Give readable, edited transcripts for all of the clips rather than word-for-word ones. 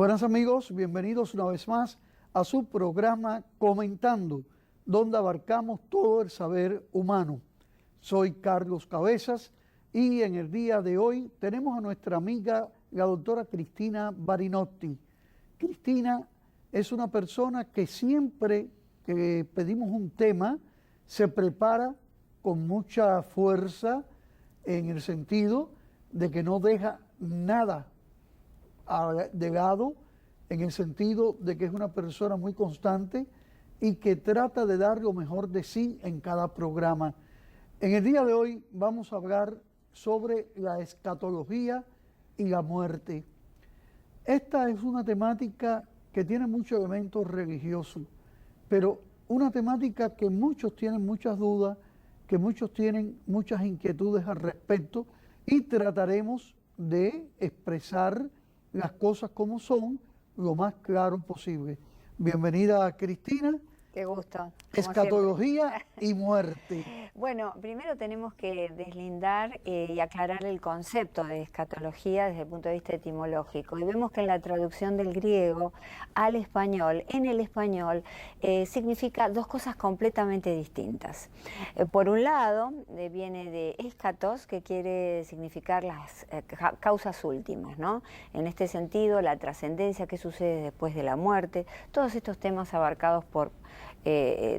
Buenas amigos, bienvenidos una vez más a su programa Comentando, donde abarcamos todo el saber humano. Soy Carlos Cabezas y en el día de hoy tenemos a nuestra amiga, la doctora Cristina Barinotti. Cristina es una persona que siempre que pedimos un tema se prepara con mucha fuerza en el sentido de que no deja nada de lado, en el sentido de que es una persona muy constante y que trata de dar lo mejor de sí en cada programa. En el día de hoy vamos a hablar sobre la escatología y la muerte. Esta es una temática que tiene muchos elementos religiosos, pero una temática que muchos tienen muchas dudas, que muchos tienen muchas inquietudes al respecto, y trataremos de expresar las cosas como son lo más claro posible. Bienvenida, Cristina. Qué gusto. Escatología y muerte. Bueno, primero tenemos que deslindar y aclarar el concepto de escatología desde el punto de vista etimológico. Y vemos que en la traducción del griego al español, en el español, significa dos cosas completamente distintas. Por un lado, viene de escatos, que quiere significar las causas últimas, ¿no? En este sentido, la trascendencia, qué sucede después de la muerte, todos estos temas abarcados por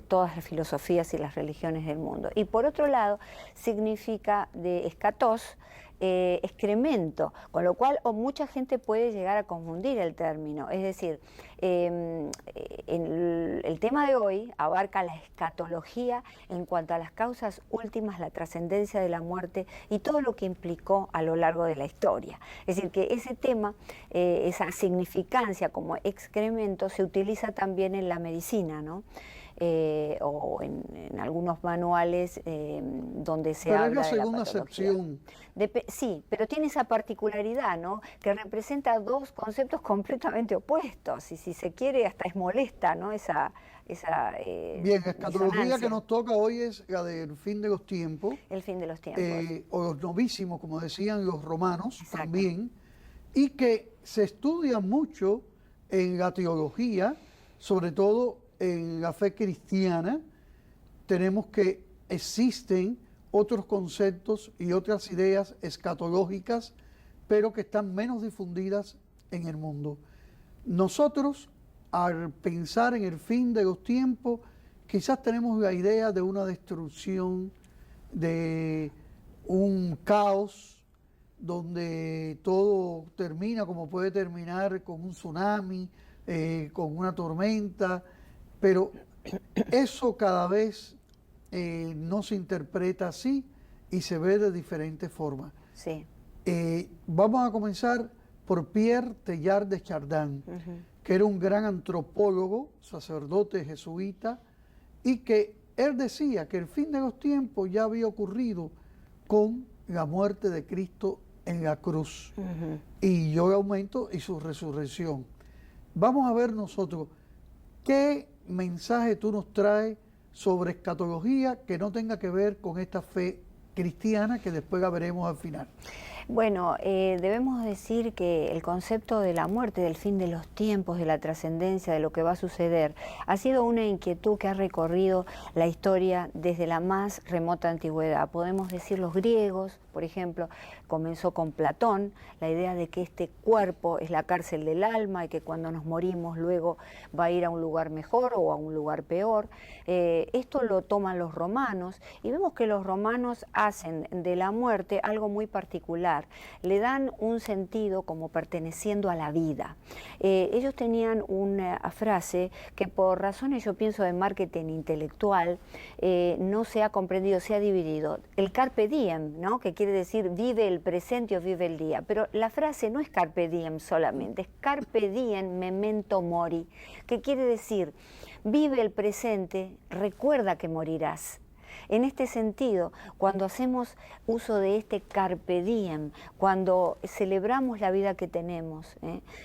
todas las filosofías y las religiones del mundo. Y por otro lado, significa de escatos, excremento, con lo cual mucha gente puede llegar a confundir el término. Es decir, el tema de hoy abarca la escatología en cuanto a las causas últimas, la trascendencia de la muerte y todo lo que implicó a lo largo de la historia. Es decir, que ese tema, esa significancia como excremento, se utiliza también en la medicina, ¿no? O en algunos manuales donde se habla de la patología. Pero es la segunda acepción. Sí, pero tiene esa particularidad, ¿no? Que representa dos conceptos completamente opuestos, y si se quiere hasta es molesta, ¿no? Bien, la escatología que nos toca hoy es la del fin de los tiempos. El fin de los tiempos. O los novísimos, como decían los romanos. Exacto. También, y que se estudia mucho en la teología, sobre todo en la fe cristiana. Tenemos que existen otros conceptos y otras ideas escatológicas, pero que están menos difundidas en el mundo. Nosotros, al pensar en el fin de los tiempos, quizás tenemos la idea de una destrucción, de un caos, donde todo termina como puede terminar con un tsunami, con una tormenta, pero eso cada vez no se interpreta así y se ve de diferentes formas. Sí. Vamos a comenzar por Pierre Teilhard de Chardin, que era un gran antropólogo, sacerdote jesuita, y que él decía que el fin de los tiempos ya había ocurrido con la muerte de Cristo en la cruz, y yo aumento y su resurrección. Vamos a ver nosotros qué mensaje tú nos traes sobre escatología que no tenga que ver con esta fe cristiana, que después la veremos al final. Bueno, debemos decir que el concepto de la muerte, del fin de los tiempos, de la trascendencia, de lo que va a suceder, ha sido una inquietud que ha recorrido la historia desde la más remota antigüedad. Podemos decir los griegos, por ejemplo, comenzó con Platón, la idea de que este cuerpo es la cárcel del alma y que cuando nos morimos luego va a ir a un lugar mejor o a un lugar peor. Esto lo toman los romanos y vemos que los romanos hacen de la muerte algo muy particular. Le dan un sentido como perteneciendo a la vida. Ellos tenían una frase que por razones, yo pienso, de marketing intelectual, no se ha comprendido, se ha dividido. El carpe diem, ¿no? Que quiere decir vive el presente o vive el día. Pero la frase no es carpe diem solamente, es carpe diem memento mori, que quiere decir vive el presente, recuerda que morirás. En este sentido, cuando hacemos uso de este carpe diem, cuando celebramos la vida que tenemos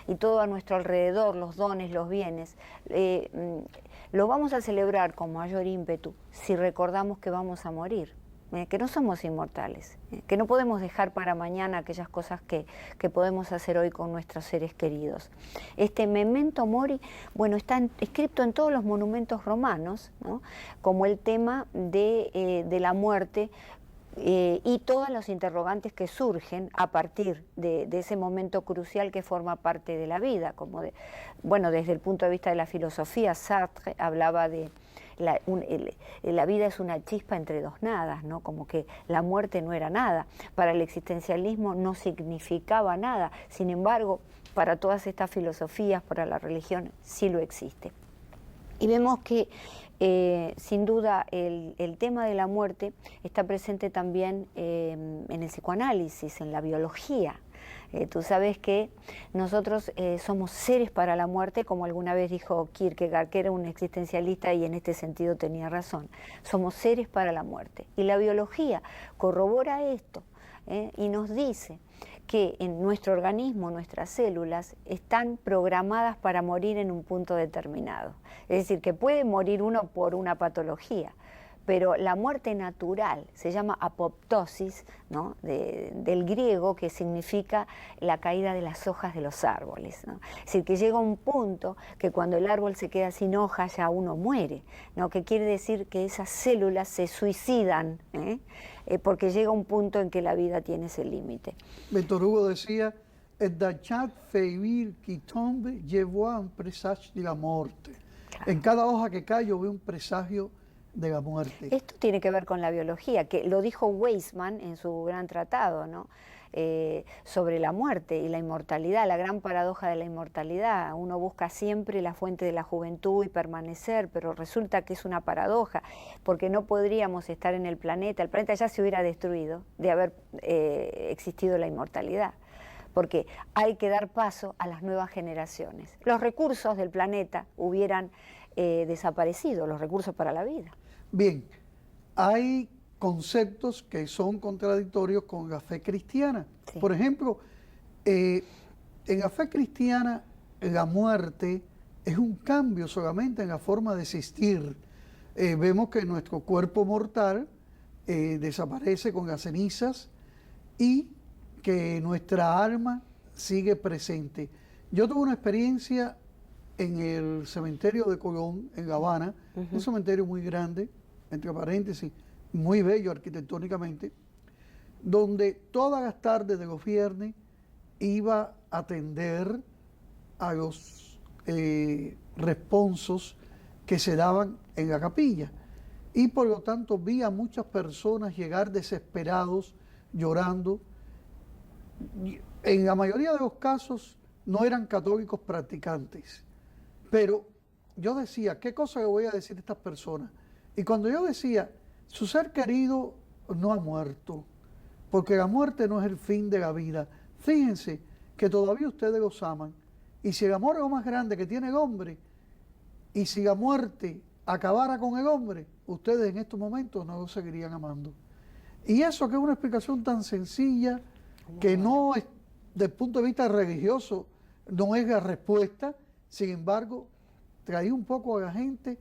y todo a nuestro alrededor, los dones, los bienes, lo vamos a celebrar con mayor ímpetu si recordamos que vamos a morir. que no somos inmortales, que no podemos dejar para mañana aquellas cosas que podemos hacer hoy con nuestros seres queridos. Este memento mori, bueno, está escrito en todos los monumentos romanos, ¿no? Como el tema de la muerte, y todos los interrogantes que surgen a partir de ese momento crucial que forma parte de la vida, como bueno, desde el punto de vista de la filosofía, Sartre hablaba de la vida es una chispa entre dos nadas, ¿no? Como que la muerte no era nada, para el existencialismo no significaba nada, sin embargo, para todas estas filosofías, para la religión, sí lo existe. Y vemos que sin duda el tema de la muerte está presente también en el psicoanálisis, en la biología. Tú sabes que nosotros somos seres para la muerte, como alguna vez dijo Kierkegaard, que era un existencialista y en este sentido tenía razón. Somos seres para la muerte. Y la biología corrobora esto, y nos dice que en nuestro organismo, nuestras células, están programadas para morir en un punto determinado. Es decir, que puede morir uno por una patología, pero la muerte natural se llama apoptosis, ¿no? Del griego, que significa la caída de las hojas de los árboles, ¿no? Es decir, que llega un punto que cuando el árbol se queda sin hojas ya uno muere, ¿no? Que quiere decir que esas células se suicidan, porque llega un punto en que la vida tiene ese límite. Víctor Hugo decía, «Dachat feivir qui tombe llevó a un presagio de la muerte». Claro. En cada hoja que cae yo veo un presagio de la muerte. Esto tiene que ver con la biología, que lo dijo Weismann en su gran tratado, ¿no? Sobre la muerte y la inmortalidad, la gran paradoja de la inmortalidad. Uno busca siempre la fuente de la juventud y permanecer, pero resulta que es una paradoja, porque no podríamos estar en el planeta ya se hubiera destruido de haber existido la inmortalidad, porque hay que dar paso a las nuevas generaciones. Los recursos del planeta hubieran desaparecido, los recursos para la vida. Bien, hay conceptos que son contradictorios con la fe cristiana. Sí. Por ejemplo, en la fe cristiana la muerte es un cambio solamente en la forma de existir. Vemos que nuestro cuerpo mortal desaparece con las cenizas y que nuestra alma sigue presente. Yo tuve una experiencia en el cementerio de Colón, en La Habana, un cementerio muy grande, entre paréntesis, muy bello arquitectónicamente, donde todas las tardes de los viernes iba a atender a los responsos que se daban en la capilla. Y por lo tanto vi a muchas personas llegar desesperados, llorando. En la mayoría de los casos no eran católicos practicantes. Pero yo decía, ¿qué cosa le voy a decir a estas personas? Y cuando yo decía, su ser querido no ha muerto, porque la muerte no es el fin de la vida. Fíjense que todavía ustedes los aman. Y si el amor es lo más grande que tiene el hombre, y si la muerte acabara con el hombre, ustedes en estos momentos no lo seguirían amando. Y eso, que es una explicación tan sencilla, que no es, desde el punto de vista religioso, no es la respuesta. Sin embargo, traía un poco a la gente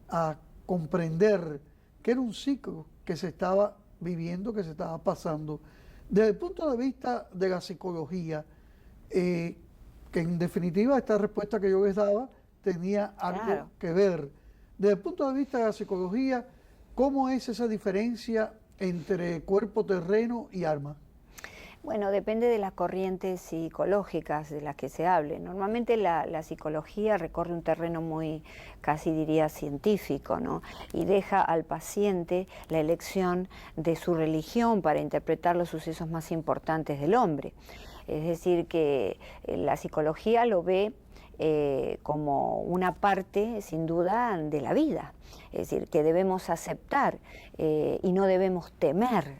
a comprender que era un ciclo que se estaba viviendo, que se estaba pasando. Desde el punto de vista de la psicología, que en definitiva esta respuesta que yo les daba tenía algo que ver. Desde el punto de vista de la psicología, ¿cómo es esa diferencia entre cuerpo terreno y alma? Bueno, depende de las corrientes psicológicas de las que se hable. Normalmente la psicología recorre un terreno muy, casi diría, científico, ¿no? Y deja al paciente la elección de su religión para interpretar los sucesos más importantes del hombre. Es decir, que la psicología lo ve como una parte, sin duda, de la vida. Es decir, que debemos aceptar y no debemos temer.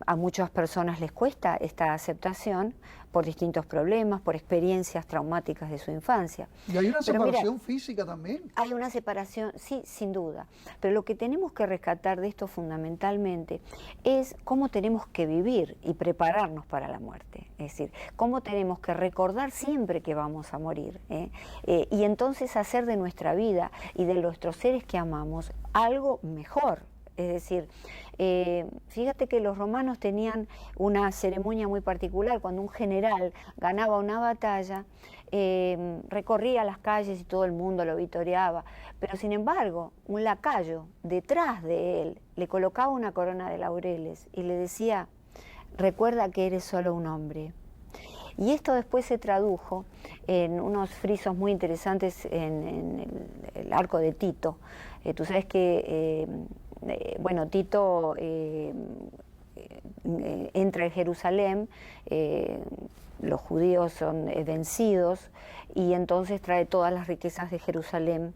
A muchas personas les cuesta esta aceptación por distintos problemas, por experiencias traumáticas de su infancia. Y hay una separación física también. Hay una separación, sí, sin duda. Pero lo que tenemos que rescatar de esto fundamentalmente es cómo tenemos que vivir y prepararnos para la muerte. Es decir, cómo tenemos que recordar siempre que vamos a morir. Y entonces hacer de nuestra vida y de nuestros seres que amamos algo mejor. Es decir, fíjate que los romanos tenían una ceremonia muy particular. Cuando un general ganaba una batalla, recorría las calles y todo el mundo lo vitoreaba, pero sin embargo, un lacayo detrás de él le colocaba una corona de laureles y le decía: recuerda que eres solo un hombre. Y esto después se tradujo en unos frisos muy interesantes en el arco de Tito. Tú sabes que, bueno, Tito entra en Jerusalén, los judíos son vencidos, y entonces trae todas las riquezas de Jerusalén,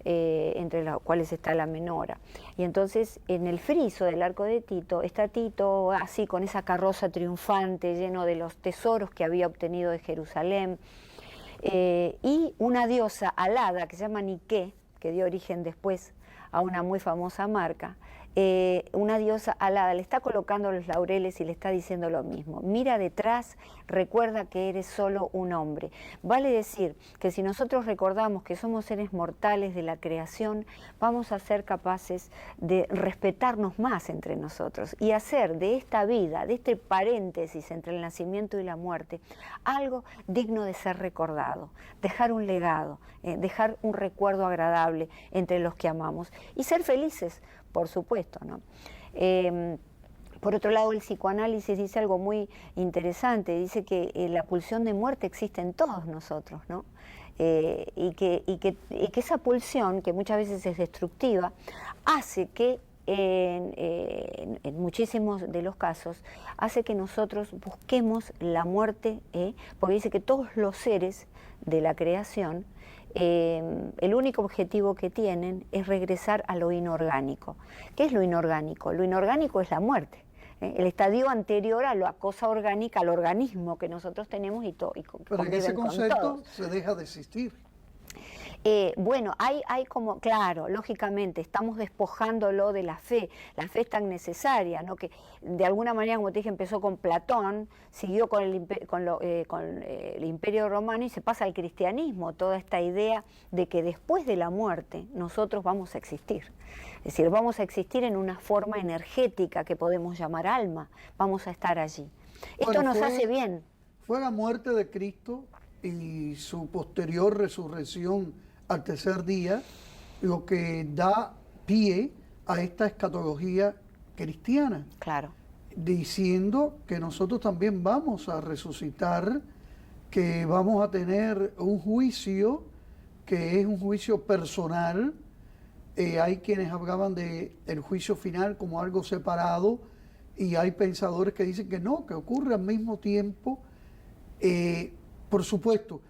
entre las cuales está la menora. Y entonces en el friso del arco de Tito está Tito así con esa carroza triunfante lleno de los tesoros que había obtenido de Jerusalén, y una diosa alada que se llama Nike, que dio origen después a una muy famosa marca. Una diosa alada le está colocando los laureles y le está diciendo lo mismo: mira detrás, recuerda que eres solo un hombre. Vale decir que si nosotros recordamos que somos seres mortales de la creación, vamos a ser capaces de respetarnos más entre nosotros y hacer de esta vida, de este paréntesis entre el nacimiento y la muerte, algo digno de ser recordado, dejar un legado, dejar un recuerdo agradable entre los que amamos y ser felices, por supuesto, ¿no? Por otro lado, el psicoanálisis dice algo muy interesante, dice que la pulsión de muerte existe en todos nosotros, ¿no? Y que esa pulsión, que muchas veces es destructiva, hace que en muchísimos de los casos, hace que nosotros busquemos la muerte, porque dice que todos los seres de la creación, el único objetivo que tienen es regresar a lo inorgánico. ¿Qué es lo inorgánico? Lo inorgánico es la muerte, el estadio anterior a la cosa orgánica, al organismo que nosotros tenemos y pero en ese concepto se deja de existir. Bueno, hay como, claro, lógicamente, estamos despojándolo de la fe es tan necesaria, ¿no? Que de alguna manera, como te dije, empezó con Platón, siguió con el Imperio Romano y se pasa al cristianismo, toda esta idea de que después de la muerte nosotros vamos a existir. Es decir, vamos a existir en una forma energética que podemos llamar alma, vamos a estar allí. Esto nos hace bien. Fue la muerte de Cristo y su posterior resurrección al tercer día lo que da pie a esta escatología cristiana. Claro. Diciendo que nosotros también vamos a resucitar, que vamos a tener un juicio que es un juicio personal. Hay quienes hablaban del juicio final como algo separado y hay pensadores que dicen que no, que ocurre al mismo tiempo. Por supuesto,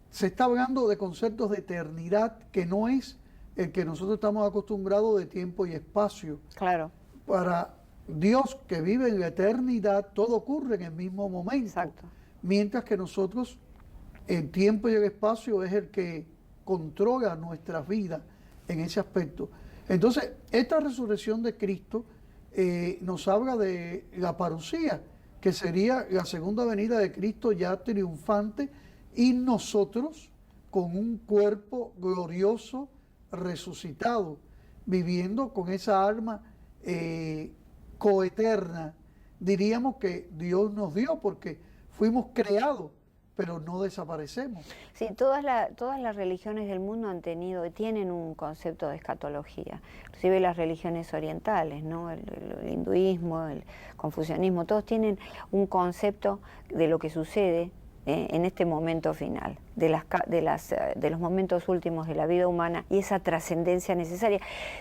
se está hablando de conceptos de eternidad que no es el que nosotros estamos acostumbrados de tiempo y espacio. Claro. Para Dios, que vive en la eternidad, todo ocurre en el mismo momento. Exacto. Mientras que nosotros, el tiempo y el espacio es el que controla nuestras vidas en ese aspecto. Entonces, esta resurrección de Cristo nos habla de la parusía, que sería la segunda venida de Cristo ya triunfante, y nosotros con un cuerpo glorioso resucitado, viviendo con esa alma coeterna. Diríamos que Dios nos dio porque fuimos creados, pero no desaparecemos. Sí, todas las religiones del mundo tienen un concepto de escatología, inclusive las religiones orientales, ¿no? El hinduismo, el confucianismo, todos tienen un concepto de lo que sucede en este momento final, de los momentos últimos de la vida humana y esa trascendencia necesaria,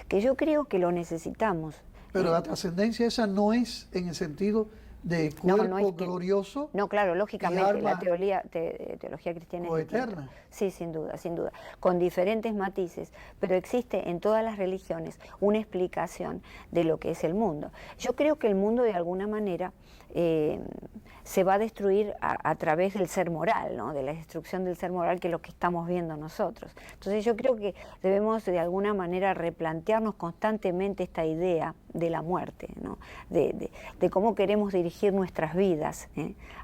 que yo creo que lo necesitamos. Pero la trascendencia esa no es en el sentido de cuerpo no es glorioso. No, claro, lógicamente, la teología cristiana es eterna. Sí, sin duda, con diferentes matices, pero existe en todas las religiones una explicación de lo que es el mundo. Yo creo que el mundo de alguna manera se va a destruir a través del ser moral, ¿no? De la destrucción del ser moral, que es lo que estamos viendo nosotros. Entonces yo creo que debemos de alguna manera replantearnos constantemente esta idea de la muerte, ¿no? De cómo queremos dirigir nuestras vidas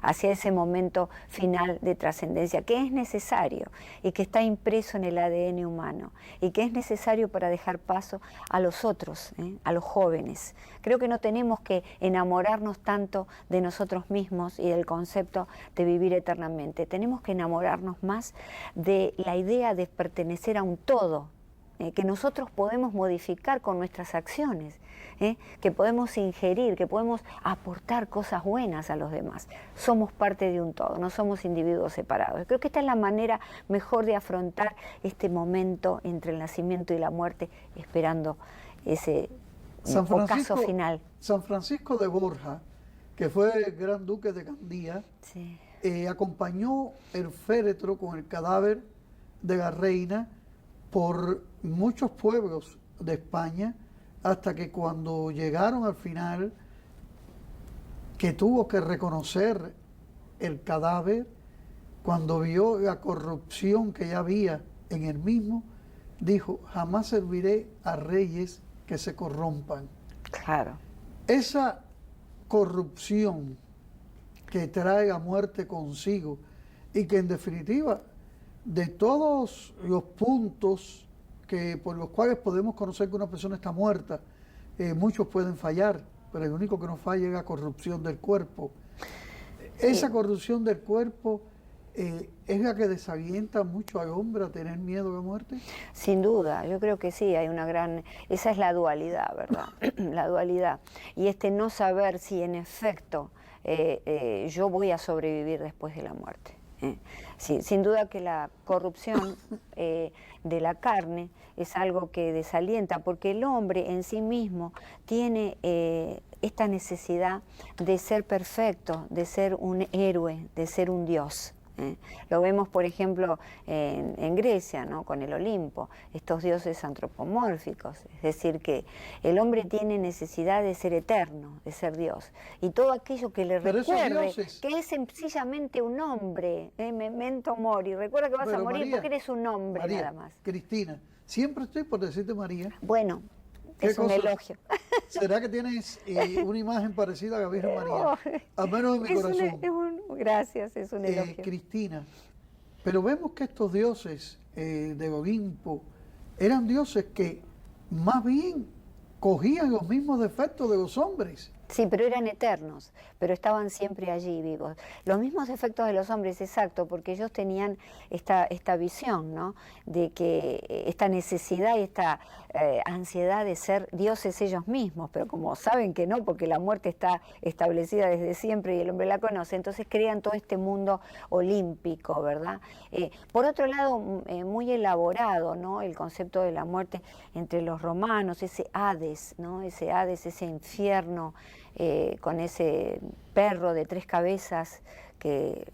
hacia ese momento final de trascendencia, que es necesario y que está impreso en el ADN humano y que es necesario para dejar paso a los otros, a los jóvenes. Creo que no tenemos que enamorarnos tanto de nosotros mismos y del concepto de vivir eternamente. Tenemos que enamorarnos más de la idea de pertenecer a un todo, que nosotros podemos modificar con nuestras acciones, que podemos ingerir, que podemos aportar cosas buenas a los demás. Somos parte de un todo, no somos individuos separados. Creo que esta es la manera mejor de afrontar este momento entre el nacimiento y la muerte, esperando ese ocaso final. San Francisco de Borja, que fue el gran duque de Gandía, sí, acompañó el féretro con el cadáver de la reina por muchos pueblos de España, hasta que cuando llegaron al final, que tuvo que reconocer el cadáver, cuando vio la corrupción que ya había en el mismo, dijo: jamás serviré a reyes que se corrompan. Claro. Esa corrupción que trae la muerte consigo, y que en definitiva, de todos los puntos por los cuales podemos conocer que una persona está muerta, muchos pueden fallar, pero el único que no falla es la corrupción del cuerpo. Sí. Esa corrupción del cuerpo es la que desalienta mucho al hombre a tener miedo a la muerte. Sin duda, yo creo que sí, hay una gran... Esa es la dualidad, ¿verdad? La dualidad. Y no saber si en efecto yo voy a sobrevivir después de la muerte. Sí, sin duda que la corrupción de la carne es algo que desalienta, porque el hombre en sí mismo tiene esta necesidad de ser perfecto, de ser un héroe, de ser un dios. Lo vemos, por ejemplo, en Grecia, ¿no? Con el Olimpo, estos dioses antropomórficos, es decir, que el hombre tiene necesidad de ser eterno, de ser Dios, y todo aquello que le recuerde que es sencillamente un hombre, memento mori, recuerda que vas a morir, María, porque eres un hombre, María, nada más. Cristina, siempre estoy por decirte María. Bueno, es un elogio. ¿Será que tienes una imagen parecida a la Virgen María? Al menos en mi corazón. Gracias, es un elogio. Cristina, pero vemos que estos dioses de Olimpo eran dioses que más bien cogían los mismos defectos de los hombres. Sí, pero eran eternos, pero estaban siempre allí vivos. Los mismos efectos de los hombres, exacto, porque ellos tenían esta visión, ¿no? De que esta necesidad y esta ansiedad de ser dioses ellos mismos, pero como saben que no, porque la muerte está establecida desde siempre y el hombre la conoce, entonces crean todo este mundo olímpico, ¿verdad? Por otro lado, muy elaborado, ¿no? El concepto de la muerte entre los romanos, ese Hades, ¿no? Ese Hades, ese infierno, con ese perro de 3 cabezas que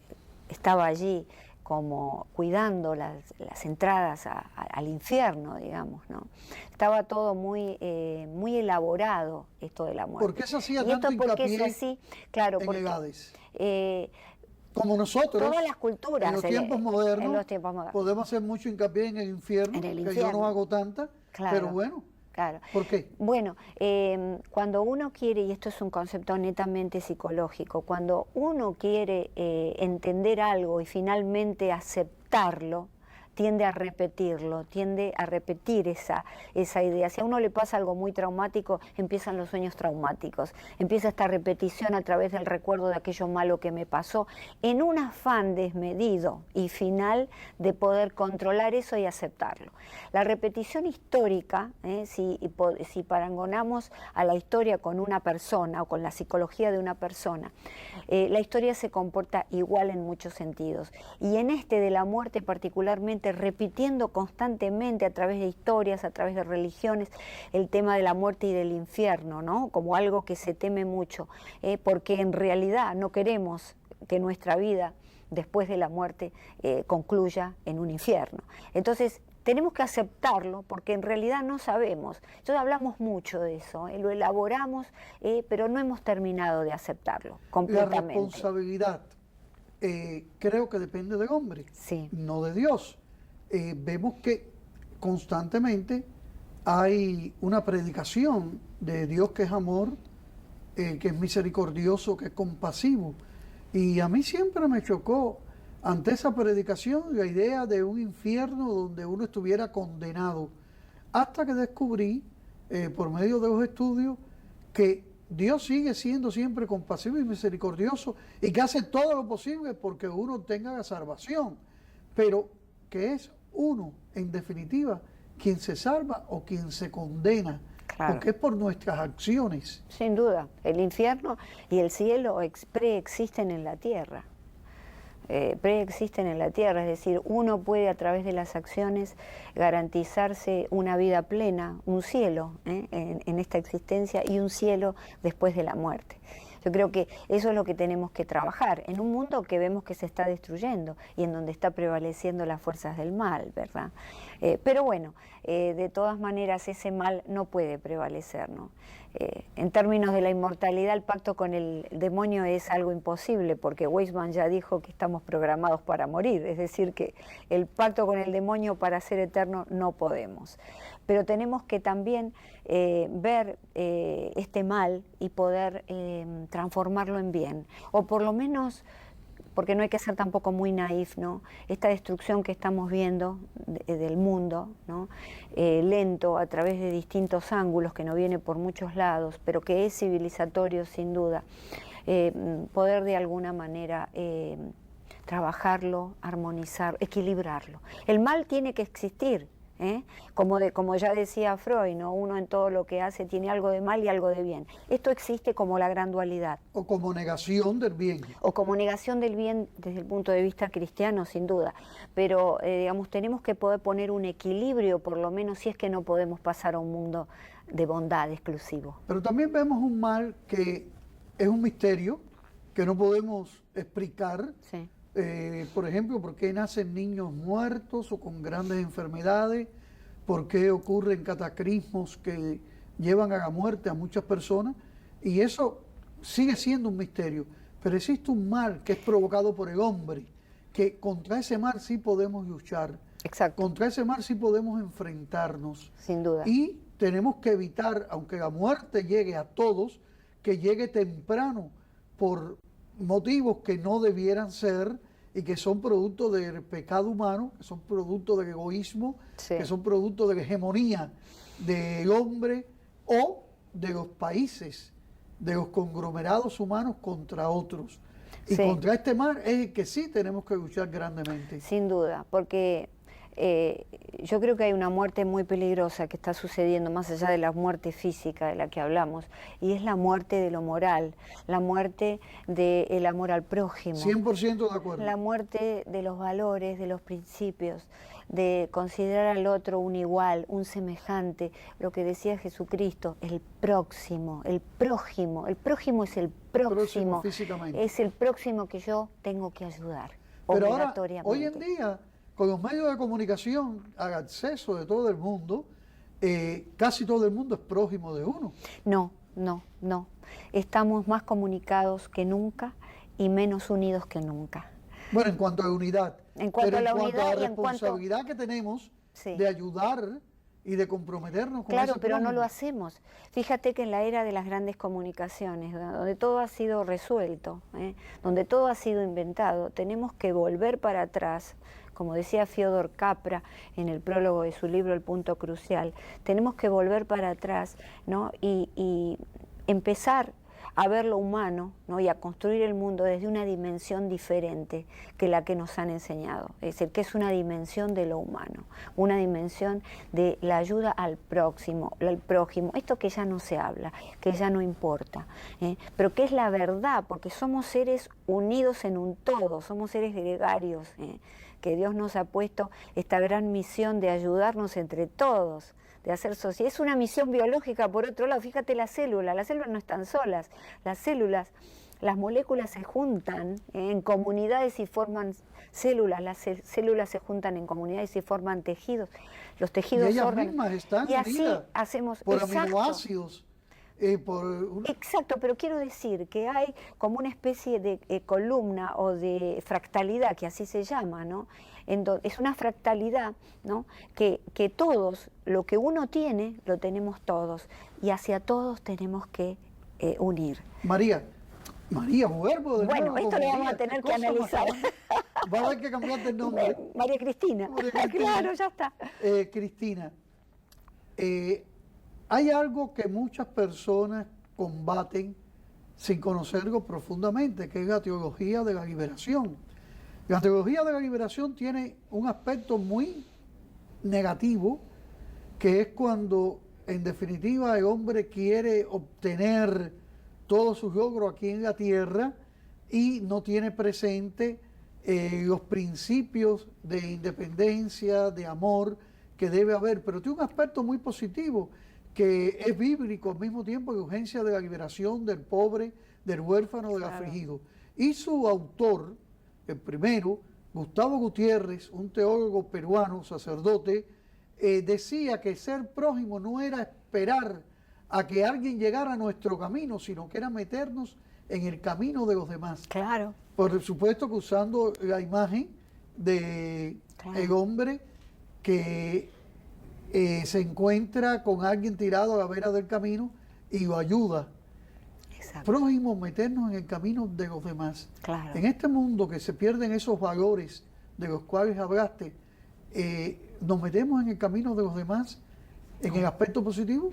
estaba allí como cuidando las entradas al infierno, digamos, ¿no? Estaba todo muy elaborado, esto de la muerte. ¿Por qué se hacía tanto hincapié así? Claro, en el Hades? Como nosotros, todas las culturas, en los tiempos modernos, podemos hacer mucho hincapié en el infierno, que yo no hago tanta, claro, pero bueno. Claro. ¿Por qué? Bueno, cuando uno quiere, y esto es un concepto netamente psicológico, cuando uno quiere entender algo y finalmente aceptarlo, tiende a repetirlo, tiende a repetir esa idea. Si a uno le pasa algo muy traumático, empiezan los sueños traumáticos, empieza esta repetición a través del recuerdo de aquello malo que me pasó, en un afán desmedido y final de poder controlar eso y aceptarlo. La repetición histórica, si parangonamos a la historia con una persona o con la psicología de una persona, la historia se comporta igual en muchos sentidos. Y en este de la muerte particularmente, repitiendo constantemente a través de historias, a través de religiones, el tema de la muerte y del infierno, ¿no? Como algo que se teme mucho, porque en realidad no queremos que nuestra vida después de la muerte concluya en un infierno. Entonces, tenemos que aceptarlo porque en realidad no sabemos. Entonces hablamos mucho de eso, lo elaboramos, pero no hemos terminado de aceptarlo completamente. La responsabilidad creo que depende del hombre, sí, no de Dios. Vemos que constantemente hay una predicación de Dios que es amor, que es misericordioso, que es compasivo. Y a mí siempre me chocó ante esa predicación la idea de un infierno donde uno estuviera condenado, hasta que descubrí, por medio de los estudios, que Dios sigue siendo siempre compasivo y misericordioso y que hace todo lo posible porque uno tenga la salvación, pero que es uno, en definitiva, quien se salva o quien se condena, Claro. porque es por nuestras acciones. Sin duda, el infierno y el cielo preexisten en la tierra. Preexisten en la tierra, es decir, uno puede a través de las acciones garantizarse una vida plena, un cielo en esta existencia y un cielo después de la muerte. Yo creo que eso es lo que tenemos que trabajar en un mundo que vemos que se está destruyendo y en donde está prevaleciendo las fuerzas del mal, ¿verdad? Pero bueno, de todas maneras ese mal no puede prevalecer, ¿no? En términos de la inmortalidad, el pacto con el demonio es algo imposible, porque Weisman ya dijo que estamos programados para morir, es decir, que el pacto con el demonio para ser eterno no podemos. Pero tenemos que también ver este mal y poder transformarlo en bien, o por lo menos, porque no hay que ser tampoco muy naif, ¿no? Esta destrucción que estamos viendo del mundo, ¿no? Lento, a través de distintos ángulos, que no viene por muchos lados, pero que es civilizatorio sin duda, poder de alguna manera trabajarlo, armonizar, equilibrarlo. El mal tiene que existir, como ya decía Freud, ¿no? Uno en todo lo que hace tiene algo de mal y algo de bien. Esto existe como la gran dualidad. O como negación del bien. O como negación del bien desde el punto de vista cristiano, sin duda. Pero, digamos, tenemos que poder poner un equilibrio, por lo menos si es que no podemos pasar a un mundo de bondad exclusivo. Pero también vemos un mal que es un misterio, que no podemos explicar. Sí. Por ejemplo, ¿por qué nacen niños muertos o con grandes enfermedades? ¿Por qué ocurren cataclismos que llevan a la muerte a muchas personas? Y eso sigue siendo un misterio. Pero existe un mal que es provocado por el hombre, que contra ese mal sí podemos luchar. Exacto. Contra ese mal sí podemos enfrentarnos. Sin duda. Y tenemos que evitar, aunque la muerte llegue a todos, que llegue temprano por motivos que no debieran ser y que son producto del pecado humano, que son producto del egoísmo, Sí. que son producto de la hegemonía del hombre o de los países, de los conglomerados humanos contra otros. Y Sí. contra este mal es el que sí tenemos que luchar grandemente. Sin duda, porque yo creo que hay una muerte muy peligrosa que está sucediendo más allá de la muerte física de la que hablamos, y es la muerte de lo moral, la muerte del amor al prójimo. 100% de acuerdo. La muerte de los valores, de los principios, de considerar al otro un igual, un semejante, lo que decía Jesucristo, el próximo, el prójimo. El prójimo es el próximo, físicamente. es el próximo que yo tengo que ayudar, Pero ahora, obligatoriamente. hoy en día, con los medios de comunicación al acceso de todo el mundo, casi todo el mundo es prójimo de uno. No. Estamos más comunicados que nunca y menos unidos que nunca. Bueno, en cuanto a unidad. En cuanto pero a la en cuanto a unidad la y en cuanto- responsabilidad que tenemos Sí. de ayudar y de comprometernos con Claro, ese pero no prójimo. lo hacemos. Fíjate que en la era de las grandes comunicaciones, donde todo ha sido resuelto, donde todo ha sido inventado, tenemos que volver para atrás, como decía Fyodor Capra en el prólogo de su libro El punto crucial, tenemos que volver para atrás, ¿no? y empezar a ver lo humano, ¿no? Y a construir el mundo desde una dimensión diferente que la que nos han enseñado. Es decir, que es una dimensión de lo humano, una dimensión de la ayuda al próximo, al prójimo, esto que ya no se habla, que ya no importa, pero que es la verdad, porque somos seres unidos en un todo, somos seres gregarios, que Dios nos ha puesto esta gran misión de ayudarnos entre todos, de hacer sociedad. Es una misión biológica, por otro lado, fíjate las células no están solas, las células, las moléculas se juntan en comunidades y forman células, las células se juntan en comunidades y forman tejidos, los tejidos Y ellas órganos. mismas están y así unidas hacemos por exacto. aminoácidos. Exacto, pero quiero decir que hay como una especie de columna o de fractalidad, que así se llama, ¿no? Es una fractalidad, ¿no? Que todos, lo que uno tiene, lo tenemos todos, y hacia todos tenemos que unir. María, vuelvo de Bueno, nuevo. esto lo vamos a tener que analizar. Va a haber que cambiarte el nombre. María Cristina. Claro, ya está. Cristina, hay algo que muchas personas combaten sin conocerlo profundamente, que es la teología de la liberación. La teología de la liberación tiene un aspecto muy negativo, que es cuando, en definitiva, el hombre quiere obtener todos sus logros aquí en la tierra y no tiene presente los principios de independencia, de amor que debe haber, pero tiene un aspecto muy positivo, que es bíblico al mismo tiempo, de urgencia de la liberación del pobre, del huérfano, del afligido. Y su autor, el primero, Gustavo Gutiérrez, un teólogo peruano, sacerdote, decía que ser prójimo no era esperar a que alguien llegara a nuestro camino, sino que era meternos en el camino de los demás. Claro. Por supuesto que usando la imagen de el hombre que se encuentra con alguien tirado a la vera del camino y lo ayuda. Exacto. Prójimo, meternos en el camino de los demás. Claro. En este mundo que se pierden esos valores de los cuales hablaste, ¿nos metemos en el camino de los demás en el aspecto positivo?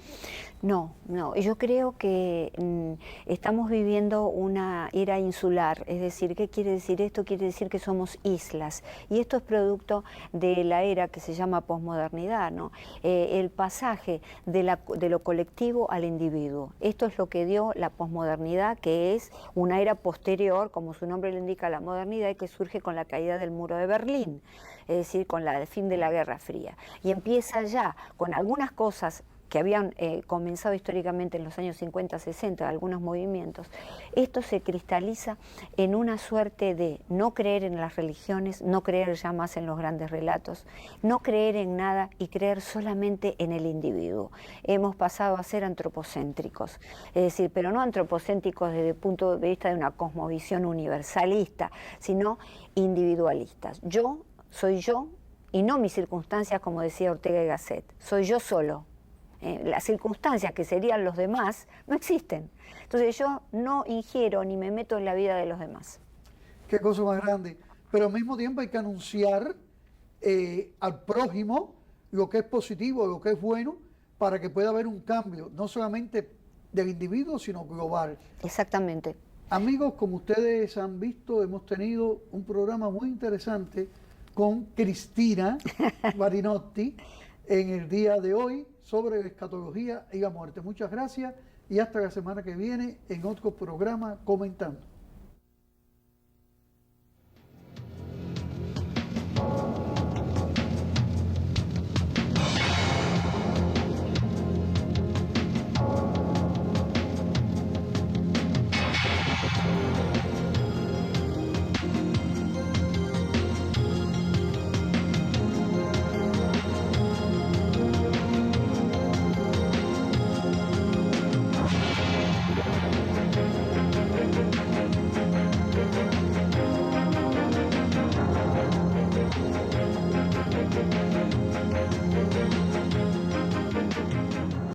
No, yo creo que estamos viviendo una era insular, es decir, ¿qué quiere decir esto? Quiere decir que somos islas, y esto es producto de la era que se llama posmodernidad, ¿no? El pasaje de lo colectivo al individuo. Esto es lo que dio la posmodernidad, que es una era posterior, como su nombre lo indica, a la modernidad, y que surge con la caída del muro de Berlín, es decir, con el fin de la Guerra Fría. Y empieza ya con algunas cosas que habían comenzado históricamente en los años 50, 60, algunos movimientos. Esto se cristaliza en una suerte de no creer en las religiones, no creer ya más en los grandes relatos, no creer en nada y creer solamente en el individuo. Hemos pasado a ser antropocéntricos, es decir, pero no antropocéntricos desde el punto de vista de una cosmovisión universalista, sino individualistas. Yo soy yo y no mis circunstancias, como decía Ortega y Gasset, soy yo solo. Las circunstancias que serían los demás no existen. Entonces yo no ingiero ni me meto en la vida de los demás. Qué cosa más grande. Pero al mismo tiempo hay que anunciar al prójimo lo que es positivo, lo que es bueno, para que pueda haber un cambio, no solamente del individuo, sino global. Exactamente. Amigos, como ustedes han visto, hemos tenido un programa muy interesante con Cristina Marinotti en el día de hoy sobre la escatología y la muerte. Muchas gracias y hasta la semana que viene en otro programa Comentando.